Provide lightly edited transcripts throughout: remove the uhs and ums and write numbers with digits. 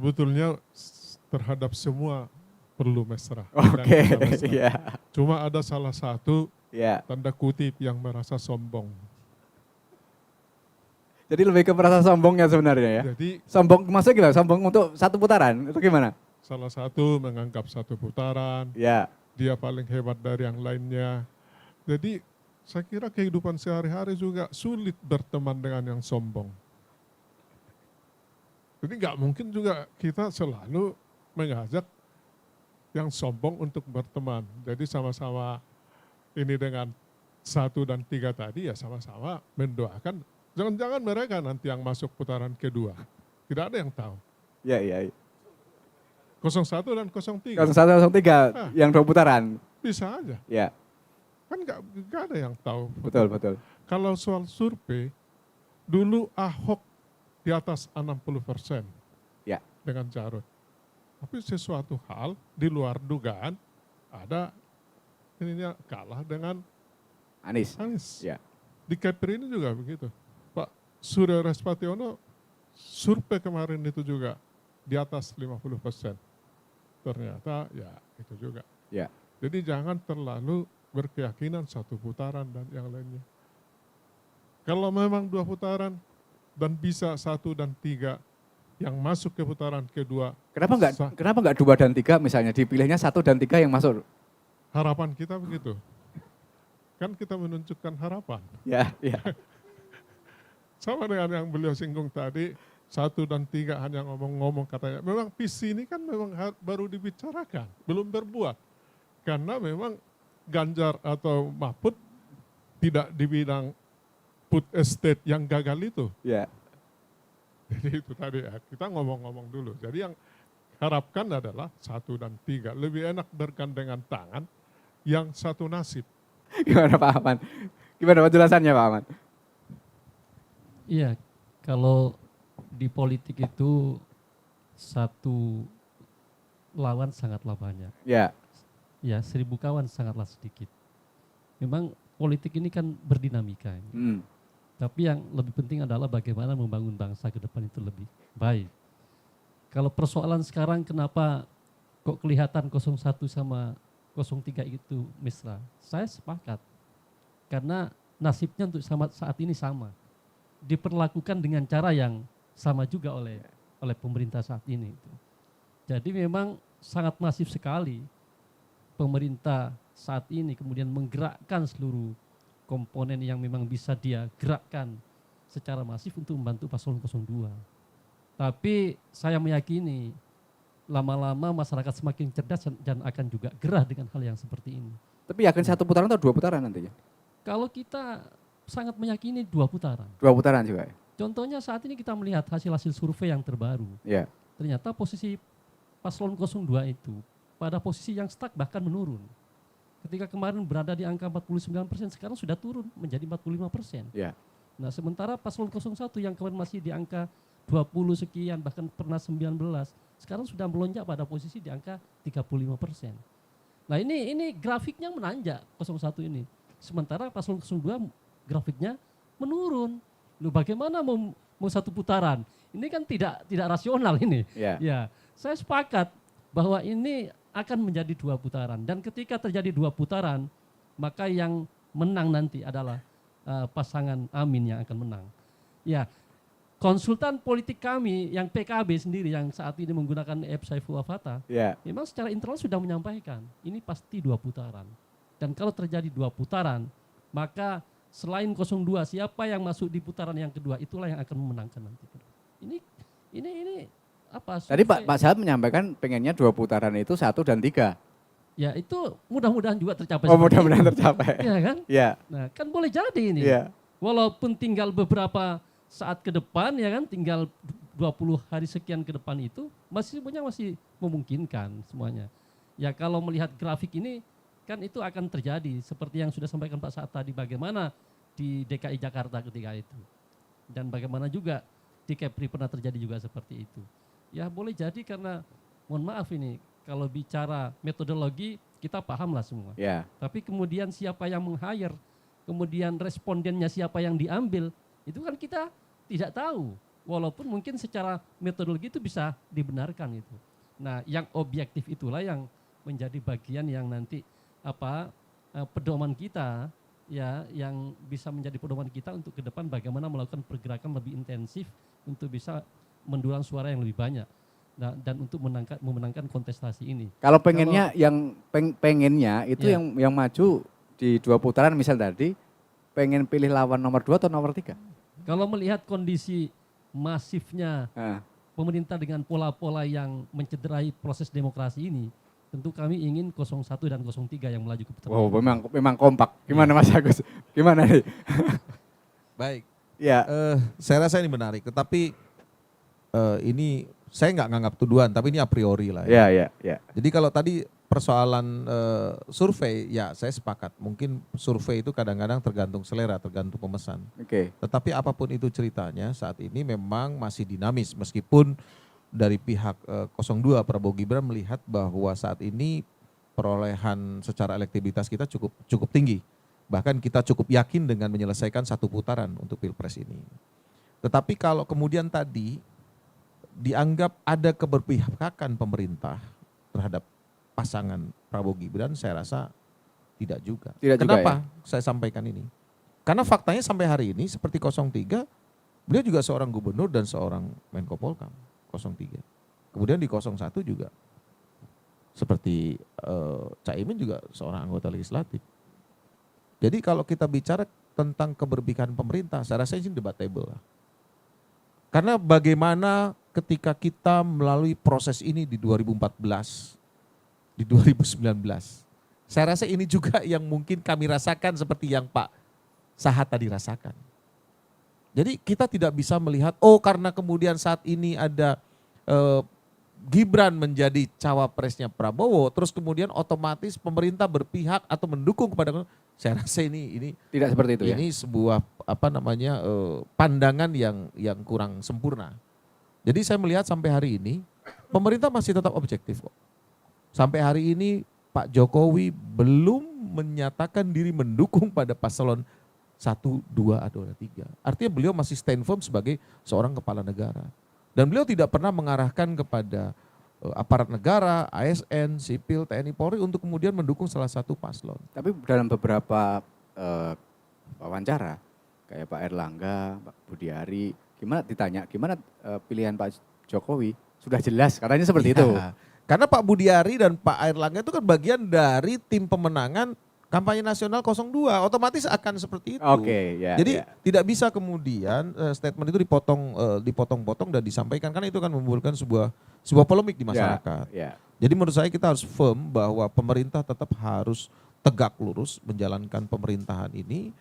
Sebetulnya terhadap semua perlu mesra. Oke, Dan kita mesra. ya. Cuma ada salah satu Ya. tanda kutip yang merasa sombong. Jadi lebih ke perasaan sombongnya sebenarnya ya. Jadi Sombong maksudnya gimana? Sombong untuk satu putaran itu gimana? salah satu menganggap satu putaran, Ya. dia paling hebat dari yang lainnya. Jadi saya kira kehidupan sehari-hari juga sulit berteman dengan yang sombong. Jadi nggak mungkin juga kita selalu mengajak yang sombong untuk berteman. Jadi sama-sama ini dengan 1 dan 3 tadi ya sama-sama mendoakan. Jangan-jangan mereka nanti yang masuk putaran kedua. Tidak ada yang tahu. Ya, iya. 01 dan 03. 0103 yang 2 putaran. Bisa aja. Ya, Kan nggak ada yang tahu. betul. Kalau soal survei, dulu Ahok di atas 60% Ya. dengan Jarod. Tapi sesuatu hal di luar dugaan ada ininya kalah dengan Anies. Anies. Ya. Di Kepri ini juga begitu. Pak Surya Respationo survei kemarin itu juga di atas 50%. Ternyata ya itu juga. Ya. Jadi jangan terlalu berkeyakinan 1 putaran dan yang lainnya. Kalau memang 2 putaran dan bisa 1 dan 3 yang masuk ke putaran kedua. Kenapa enggak 2 dan 3 misalnya dipilihnya 1 dan 3 yang masuk? Harapan kita begitu. Kan kita menunjukkan harapan. Ya. Sama dengan yang beliau singgung tadi, 1 dan 3 hanya ngomong-ngomong katanya. Memang visi ini kan memang baru dibicarakan, belum berbuat. Karena memang Ganjar atau Mahfud tidak di bidang food estate yang gagal itu. Ya. Jadi itu tadi ya, kita ngomong-ngomong dulu. Jadi yang harapkan adalah 1 dan 3. Lebih enak bergandengan tangan yang satu nasib. Gimana Pak Ahmad? Gimana penjelasannya Pak Ahmad? Iya, kalau di politik itu satu lawan sangatlah banyak. Ya. Ya, 1000 kawan sangatlah sedikit. Memang politik ini kan berdinamika. Tapi yang lebih penting adalah bagaimana membangun bangsa ke depan itu lebih baik. Kalau persoalan sekarang kenapa kok kelihatan 01 sama 03 itu mesra? Saya sepakat. Karena nasibnya untuk saat ini sama. Diperlakukan dengan cara yang sama juga oleh pemerintah saat ini. Jadi memang sangat masif sekali pemerintah saat ini kemudian menggerakkan seluruh komponen yang memang bisa dia gerakkan secara masif untuk membantu paslon 02. Tapi saya meyakini lama-lama masyarakat semakin cerdas dan akan juga gerah dengan hal yang seperti ini. Tapi yakin 1 putaran atau 2 putaran nantinya? Kalau kita sangat meyakini 2 putaran. 2 putaran juga ya? Contohnya saat ini kita melihat hasil-hasil survei yang terbaru. Ya. Ternyata posisi paslon 02 itu pada posisi yang stuck bahkan menurun. Ketika kemarin berada di angka 49%, sekarang sudah turun menjadi 45%. Ya. Nah sementara paslon 01 yang kemarin masih di angka 20 sekian, bahkan pernah 19, sekarang sudah melonjak pada posisi di angka 35%. Nah ini grafiknya menanjak 01 ini. Sementara paslon 02 grafiknya menurun. Loh bagaimana mau 1 putaran? Ini kan tidak rasional ini. Ya. Ya, saya sepakat bahwa ini akan menjadi 2 putaran. Dan ketika terjadi 2 putaran, maka yang menang nanti adalah pasangan Amin yang akan menang. Ya, konsultan politik kami yang PKB sendiri yang saat ini menggunakan app Saiful Avata, memang secara internal sudah menyampaikan ini pasti 2 putaran. Dan kalau terjadi 2 putaran, maka selain 02 siapa yang masuk di putaran yang kedua itulah yang akan memenangkan nanti. Ini apa? Tadi Pak Zahab menyampaikan pengennya 2 putaran itu 1 dan 3. Ya itu mudah-mudahan juga tercapai. Oh mudah-mudahan tercapai. Iya kan? Iya. Nah kan boleh jadi ini. Iya. Walaupun tinggal beberapa saat ke depan ya kan, tinggal 20 hari sekian ke depan itu masih memungkinkan semuanya. Ya kalau melihat grafik ini kan itu akan terjadi seperti yang sudah sampaikan Pak Saad tadi, bagaimana di DKI Jakarta ketika itu. Dan bagaimana juga di Kepri pernah terjadi juga seperti itu. Ya boleh jadi karena mohon maaf ini kalau bicara metodologi kita pahamlah semua. Yeah. Tapi kemudian siapa yang meng-hire, kemudian respondennya siapa yang diambil, itu kan kita tidak tahu. Walaupun mungkin secara metodologi itu bisa dibenarkan itu. Nah, yang objektif itulah yang menjadi bagian yang nanti pedoman kita ya, yang bisa menjadi pedoman kita untuk ke depan bagaimana melakukan pergerakan lebih intensif untuk bisa mendulang suara yang lebih banyak. Nah, dan untuk memenangkan kontestasi ini. Kalau pengennya pengennya itu Ya. yang maju di 2 putaran misal tadi pengen pilih lawan nomor 2 atau nomor 3? Kalau melihat kondisi masifnya pemerintah dengan pola-pola yang mencederai proses demokrasi ini, tentu kami ingin 01 dan 03 yang melaju ke putaran. Wow, memang kompak. Gimana Mas Agus? Gimana nih? Baik, Ya. saya rasa ini menarik, tetapi ini saya nggak nganggap tuduhan, tapi ini a priori lah ya. Ya. Jadi kalau tadi persoalan survei, ya saya sepakat. Mungkin survei itu kadang-kadang tergantung selera, tergantung pemesan. Oke. Tetapi apapun itu ceritanya, saat ini memang masih dinamis. Meskipun dari pihak 02 Prabowo Gibran melihat bahwa saat ini perolehan secara elektabilitas kita cukup tinggi. Bahkan kita cukup yakin dengan menyelesaikan 1 putaran untuk Pilpres ini. Tetapi kalau kemudian tadi dianggap ada keberpihakan pemerintah terhadap pasangan Prabowo Gibran, saya rasa tidak juga. Tidak juga, Kenapa saya sampaikan ini? Karena faktanya sampai hari ini seperti 03, beliau juga seorang gubernur dan seorang Menko Polkam, 03. Kemudian di 01 juga seperti Caimin juga seorang anggota legislatif. Jadi kalau kita bicara tentang keberpihakan pemerintah, saya rasa ini debatable lah. Karena bagaimana ketika kita melalui proses ini di 2014, di 2019. Saya rasa ini juga yang mungkin kami rasakan seperti yang Pak Sahat tadi rasakan. Jadi kita tidak bisa melihat, karena kemudian saat ini ada Gibran menjadi cawapresnya Prabowo, terus kemudian otomatis pemerintah berpihak atau mendukung kepada. Saya rasa ini Tidak seperti itu ya. ini sebuah pandangan yang kurang sempurna. Jadi saya melihat sampai hari ini pemerintah masih tetap objektif kok. Sampai hari ini Pak Jokowi belum menyatakan diri mendukung pada paslon 1, 2, atau 3. Artinya beliau masih stand firm sebagai seorang kepala negara. Dan beliau tidak pernah mengarahkan kepada aparat negara, ASN, sipil, TNI, Polri untuk kemudian mendukung salah satu paslon. Tapi dalam beberapa wawancara kayak Pak Erlangga, Pak Budiari, gimana pilihan Pak Jokowi? Sudah jelas katanya seperti itu. Karena Pak Budiari dan Pak Erlangga itu kan bagian dari tim pemenangan kampanye nasional 02, otomatis akan seperti itu. Oke, ya. Jadi ya. tidak bisa kemudian statement itu dipotong-potong dan disampaikan, karena itu kan menimbulkan sebuah polemik di masyarakat. Ya. Jadi menurut saya kita harus firm bahwa pemerintah tetap harus tegak lurus menjalankan pemerintahan ini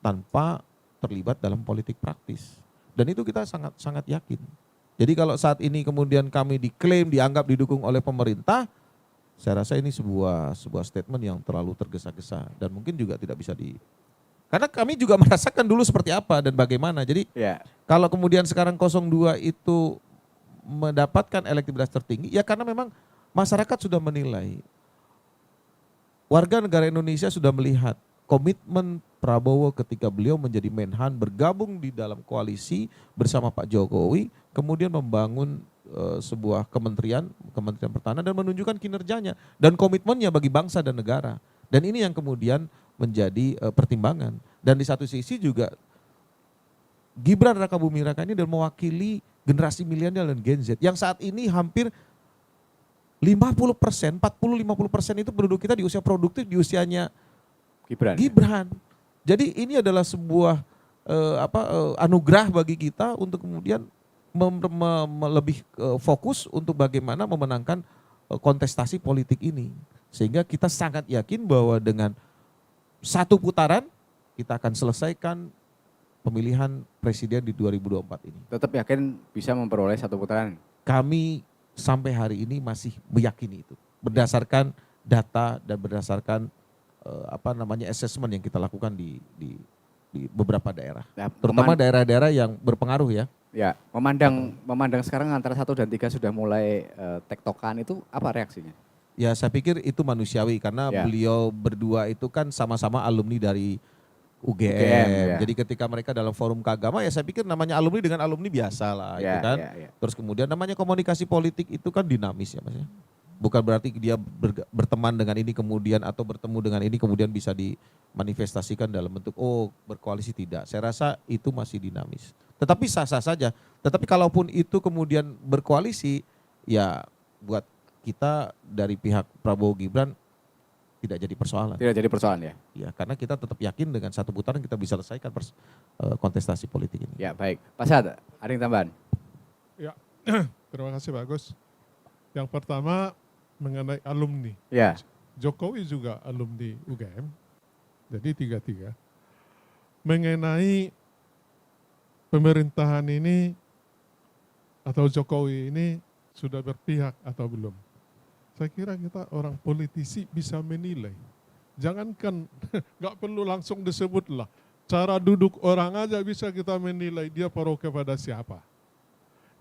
tanpa terlibat dalam politik praktis. Dan itu kita sangat yakin. Jadi kalau saat ini kemudian kami diklaim, dianggap didukung oleh pemerintah, saya rasa ini sebuah statement yang terlalu tergesa-gesa dan mungkin juga tidak bisa karena kami juga merasakan dulu seperti apa dan bagaimana. Jadi kalau kemudian sekarang 02 itu mendapatkan elektabilitas tertinggi, ya karena memang masyarakat sudah menilai. Warga negara Indonesia sudah melihat komitmen Prabowo ketika beliau menjadi Menhan, bergabung di dalam koalisi bersama Pak Jokowi, kemudian membangun sebuah kementerian pertahanan dan menunjukkan kinerjanya dan komitmennya bagi bangsa dan negara. Dan ini yang kemudian menjadi pertimbangan. Dan di satu sisi juga Gibran Rakabuming Raka ini dan mewakili generasi milenial dan Gen Z yang saat ini hampir 50%, 40-50% itu penduduk kita di usia produktif, di usianya Gibran. Jadi ini adalah sebuah anugerah bagi kita untuk kemudian lebih fokus untuk bagaimana memenangkan kontestasi politik ini. Sehingga kita sangat yakin bahwa dengan 1 putaran kita akan selesaikan pemilihan presiden di 2024 ini. Tetap yakin bisa memperoleh 1 putaran? Kami sampai hari ini masih meyakini itu. Berdasarkan data dan berdasarkan assessment yang kita lakukan di beberapa daerah. Ya, terutama daerah-daerah yang berpengaruh ya. Ya, memandang sekarang antara 1 dan 3 sudah mulai tektokan, itu apa reaksinya? Ya saya pikir itu manusiawi karena beliau berdua itu kan sama-sama alumni dari UGM, ya. Jadi ketika mereka dalam forum keagama ya saya pikir namanya alumni dengan alumni biasa lah Ya, gitu kan. ya. Terus kemudian namanya komunikasi politik itu kan dinamis ya Mas ya. Bukan berarti dia berteman dengan ini kemudian atau bertemu dengan ini kemudian bisa dimanifestasikan dalam bentuk berkoalisi, tidak. Saya rasa itu masih dinamis. Tetapi sah-sah saja. Tetapi kalaupun itu kemudian berkoalisi ya buat kita dari pihak Prabowo Gibran tidak jadi persoalan. Tidak jadi persoalan ya? Ya, karena kita tetap yakin dengan satu putaran kita bisa selesaikan kontestasi politik ini. Ya baik. Pak Saad, ada yang tambahan? Ya, terima kasih Pak Agus. Yang pertama mengenai alumni. Ya. Jokowi juga alumni UGM, jadi tiga-tiga. Mengenai pemerintahan ini atau Jokowi ini sudah berpihak atau belum. Saya kira kita orang politisi bisa menilai. Jangankan, nggak perlu langsung disebut lah. Cara duduk orang aja bisa kita menilai dia pro kepada siapa.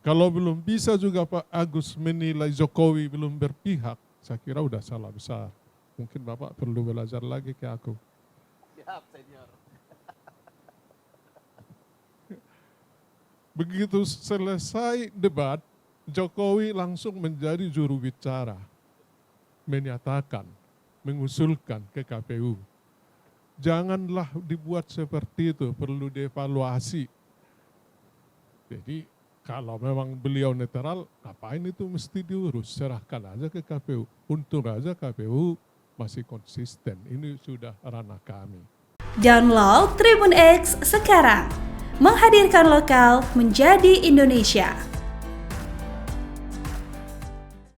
Kalau belum bisa juga Pak Agus menilai Jokowi belum berpihak, saya kira udah salah besar. Mungkin Bapak perlu belajar lagi ke aku. Siap, senior. Begitu selesai debat, Jokowi langsung menjadi juru bicara, menyatakan, mengusulkan ke KPU. Janganlah dibuat seperti itu, perlu dievaluasi. Jadi kalau memang beliau netral, ngapain itu mesti diurus, serahkan aja ke KPU. Untung aja KPU masih konsisten, ini sudah ranah kami. Download Tribun X sekarang, menghadirkan lokal menjadi Indonesia.